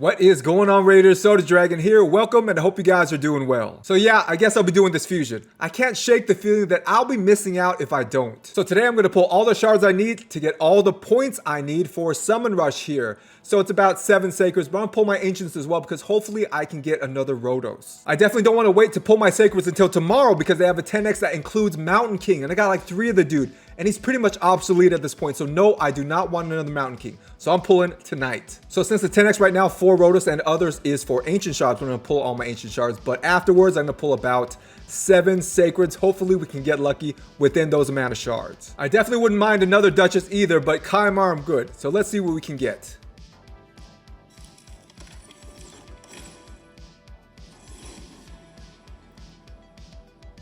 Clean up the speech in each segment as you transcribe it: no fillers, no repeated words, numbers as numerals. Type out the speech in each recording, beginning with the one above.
What is going on, Raiders? Soda Dragon here. Welcome, and I hope you guys are doing well. So yeah, I guess I'll be doing this fusion. I can't shake the feeling that I'll be missing out if I don't. So today I'm going to pull all the shards I need to get all the points I need for Summon Rush here. So it's about 7 Sacreds, but I'm going to pull my Ancients as well because hopefully I can get another Rotos. I definitely don't want to wait to pull my Sacreds until tomorrow because they have a 10x that includes Mountain King, and I got like 3 of the dude. And he's pretty much obsolete at this point. So no, I do not want another Mountain King. So I'm pulling tonight. So since the 10x right now for Rotos and others is for Ancient Shards, I'm going to pull all my Ancient Shards. But afterwards, I'm going to pull about 7 Sacreds. Hopefully we can get lucky within those amount of shards. I definitely wouldn't mind another Duchess either, but Kaimar I'm good. So let's see what we can get.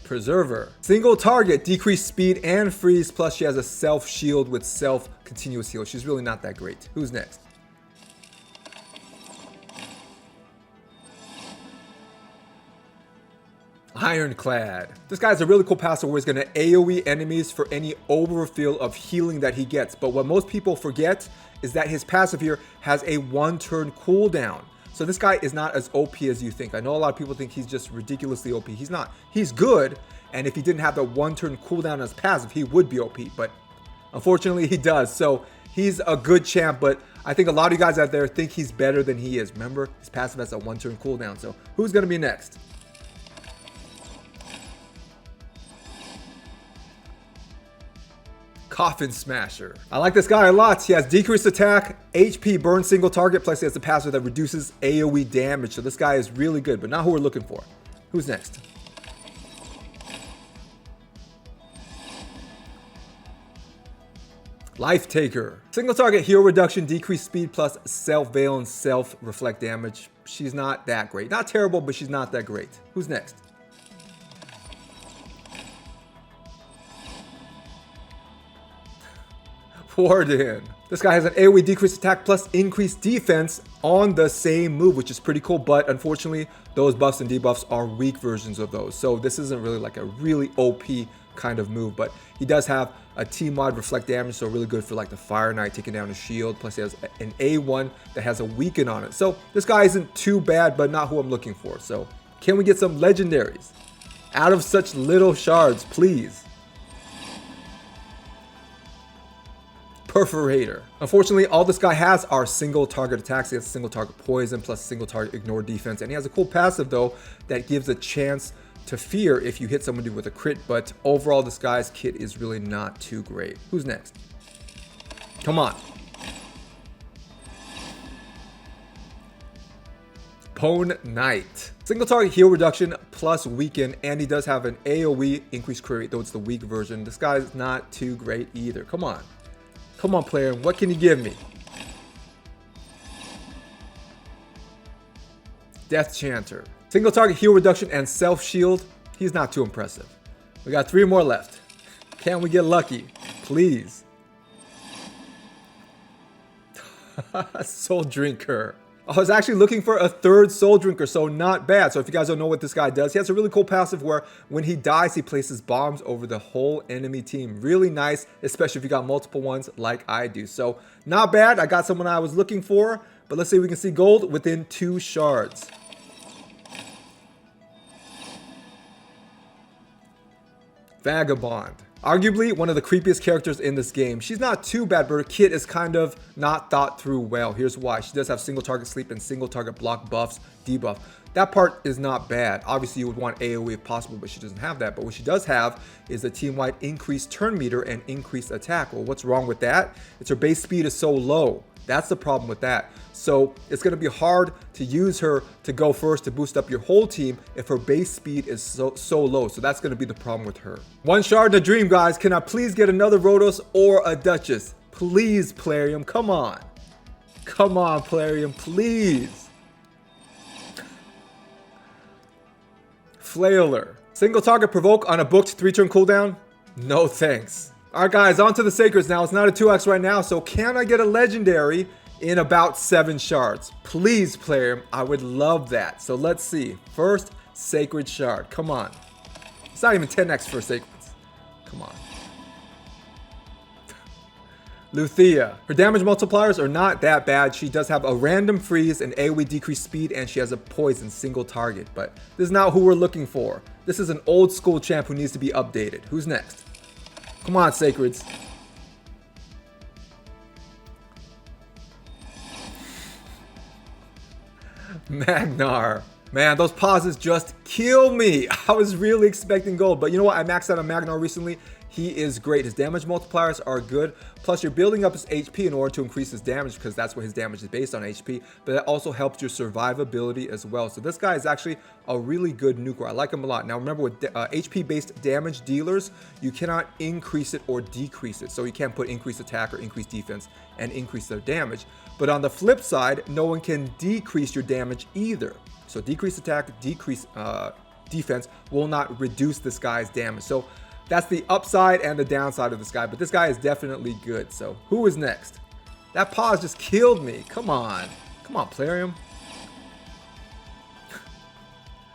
Preserver. Single target, decreased speed and freeze, plus she has a self shield with self continuous heal. She's really not that great. Who's next? Ironclad. This guy's a really cool passive where he's going to AoE enemies for any overfill of healing that he gets. But what most people forget is that his passive here has a 1-turn cooldown. So this guy is not as OP as you think. I know a lot of people think he's just ridiculously OP. He's not. He's good, and if he didn't have the 1-turn cooldown as passive, he would be OP, but unfortunately he does. So he's a good champ, but I think a lot of you guys out there think he's better than he is. Remember, his passive has a 1-turn cooldown. So who's going to be next? Coffin Smasher. I like this guy a lot. He has decreased attack, HP burn single target, plus he has a passive that reduces AoE damage. So this guy is really good, but not who we're looking for. Who's next? Life Taker. Single target heal reduction, decreased speed, plus self-veil and self-reflect damage. She's not that great. Not terrible, but she's not that great. Who's next? Warden. This guy has an AoE decreased attack plus increased defense on the same move, which is pretty cool, but unfortunately those buffs and debuffs are weak versions of those. So this isn't really like a really OP kind of move, but he does have a team-wide reflect damage, so really good for like the Fire Knight taking down a shield, plus he has an A1 that has a weaken on it. So this guy isn't too bad, but not who I'm looking for. So can we get some legendaries out of such little shards, please? Perforator. Unfortunately, all this guy has are single target attacks. He has single target poison plus single target ignore defense. And he has a cool passive though that gives a chance to fear if you hit somebody with a crit. But overall, this guy's kit is really not too great. Who's next? Come on. Pwn Knight. Single target heal reduction plus weaken, and he does have an AoE increased crit rate, though it's the weak version. This guy's not too great either. Come on. Come on, player. What can you give me? Death Chanter. Single target heal reduction and self shield. He's not too impressive. We got 3 more left. Can we get lucky? Please. Soul Drinker. I was actually looking for a 3rd Soul Drinker, so not bad. So if you guys don't know what this guy does, he has a really cool passive where when he dies, he places bombs over the whole enemy team. Really nice, especially if you got multiple ones like I do. So not bad. I got someone I was looking for, but let's see if we can see gold within 2 shards. Vagabond. Arguably one of the creepiest characters in this game. She's not too bad, but her kit is kind of not thought through well. Here's why. She does have single target sleep and single target block buffs, debuff. That part is not bad. Obviously, you would want AoE if possible, but she doesn't have that. But what she does have is a team-wide increased turn meter and increased attack. Well, what's wrong with that? It's her base speed is so low. That's the problem with that. So it's going to be hard to use her to go first to boost up your whole team if her base speed is so low. So that's going to be the problem with her. 1 shard in a dream, guys. Can I please get another Rotos or a Duchess? Please, Plarium. Come on. Come on, Plarium. Please. Flailer. Single target provoke on a booked 3-turn cooldown? No thanks. Alright guys, on to the Sacreds now. It's not a 2x right now, so can I get a legendary in about 7 shards? Please, player, I would love that. So let's see. First, Sacred Shard. Come on. It's not even 10x for Sacreds. Come on. Luthia. Her damage multipliers are not that bad. She does have a random freeze, an AoE decreased speed, and she has a poison single target. But this is not who we're looking for. This is an old school champ who needs to be updated. Who's next? Come on, Sacreds. Magnar. Man, those pauses just kill me. I was really expecting gold, but you know what? I maxed out on Magnar recently. He is great. His damage multipliers are good. Plus, you're building up his HP in order to increase his damage because that's what his damage is based on, HP. But that also helps your survivability as well. So this guy is actually a really good nuker. I like him a lot. Now, remember, with HP-based damage dealers, you cannot increase it or decrease it. So you can't put increased attack or increased defense and increase their damage. But on the flip side, no one can decrease your damage either. So decreased attack, decreased defense will not reduce this guy's damage. So that's the upside and the downside of this guy, but this guy is definitely good. So who is next? That pause just killed me. Come on, Plarium.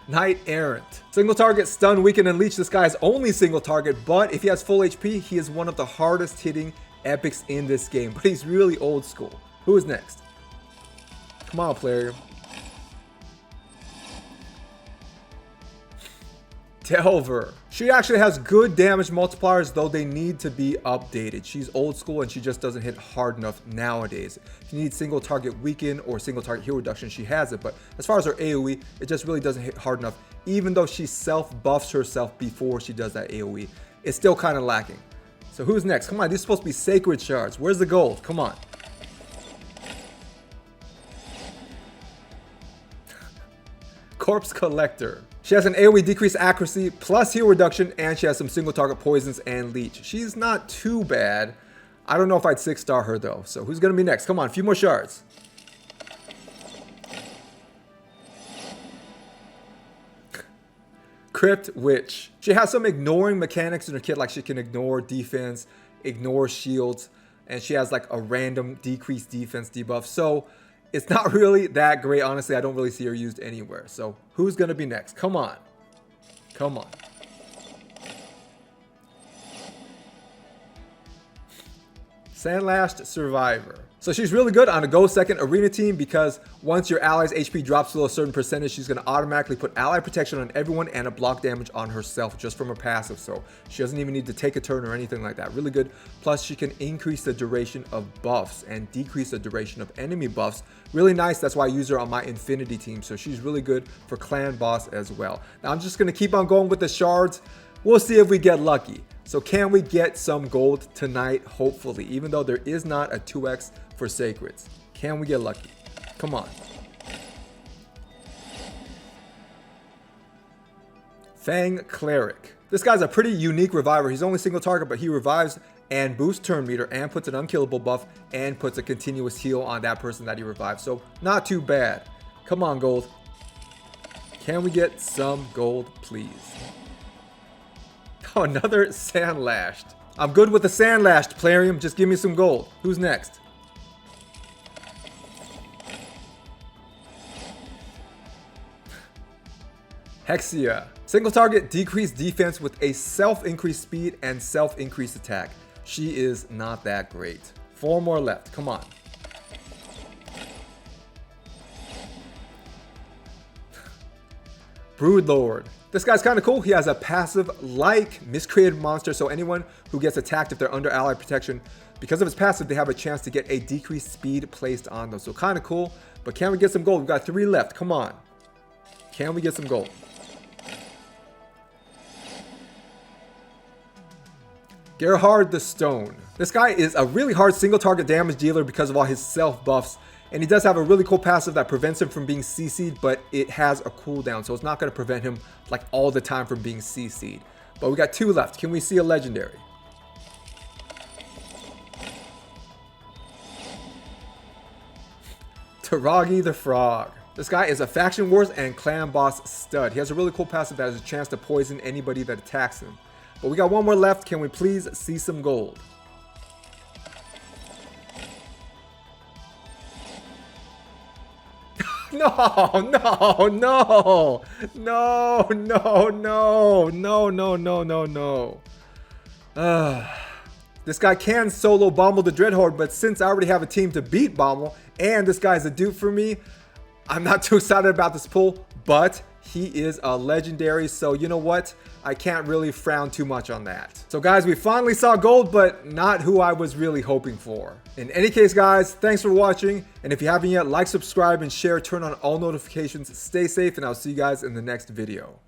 Knight Errant. Single target, stun, weaken, and leech. This guy is only single target, but if he has full HP, he is one of the hardest hitting epics in this game, but he's really old school. Who is next? Come on, Plarium. Delver. She actually has good damage multipliers, though they need to be updated. She's old school and she just doesn't hit hard enough nowadays. If you need single target weaken or single target heal reduction, she has it. But as far as her AoE, it just really doesn't hit hard enough. Even though she self-buffs herself before she does that AoE, it's still kind of lacking. So who's next? Come on, these are supposed to be sacred shards. Where's the gold? Come on. Corpse Collector. She has an AoE decreased accuracy plus heal reduction, and she has some single target poisons and leech. She's not too bad. I don't know if I'd 6-star her though. So who's gonna be next? Come on, a few more shards. Crypt Witch. She has some ignoring mechanics in her kit, like she can ignore defense, ignore shields, and she has like a random decreased defense debuff. So it's not really that great, honestly. I don't really see her used anywhere. So who's gonna be next? Come on. Come on. Sandlashed Survivor. So she's really good on a go second arena team because once your ally's HP drops below a certain percentage, she's going to automatically put ally protection on everyone and a block damage on herself just from her passive. So she doesn't even need to take a turn or anything like that. Really good. Plus she can increase the duration of buffs and decrease the duration of enemy buffs. Really nice. That's why I use her on my Infinity team. So she's really good for clan boss as well. Now I'm just going to keep on going with the shards. We'll see if we get lucky. So can we get some gold tonight? Hopefully, even though there is not a 2x for sacreds. Can we get lucky? Come on. Fang Cleric. This guy's a pretty unique reviver. He's only single target, but he revives and boosts turn meter and puts an unkillable buff and puts a continuous heal on that person that he revives. So not too bad. Come on, gold. Can we get some gold, please? Oh, another Sandlashed. I'm good with the Sandlashed, Plarium. Just give me some gold. Who's next? Hexia. Single target, decreased defense with a self-increased speed and self-increased attack. She is not that great. 4 more left. Come on. Broodlord. This guy's kind of cool. He has a passive like Miscreated Monster, so anyone who gets attacked if they're under ally protection, because of his passive, they have a chance to get a decreased speed placed on them. So kind of cool, but can we get some gold? We've got 3 left. Come on. Can we get some gold? Gerhard the Stone. This guy is a really hard single target damage dealer because of all his self buffs. And he does have a really cool passive that prevents him from being CC'd, but it has a cooldown, so it's not going to prevent him like all the time from being CC'd. But we got 2 left. Can we see a legendary? Taragi the Frog. This guy is a Faction Wars and Clan Boss stud. He has a really cool passive that has a chance to poison anybody that attacks him. But we got 1 more left. Can we please see some gold? No, no, no, no, no, no, no, no, no, no, no. This guy can solo Bommel the Dreadhorde, but since I already have a team to beat Bommel, and this guy's a dupe for me, I'm not too excited about this pull, but he is a legendary, so you know what? I can't really frown too much on that. So guys, we finally saw gold, but not who I was really hoping for. In any case, guys, thanks for watching, and if you haven't yet, like, subscribe, and share, turn on all notifications, stay safe, and I'll see you guys in the next video.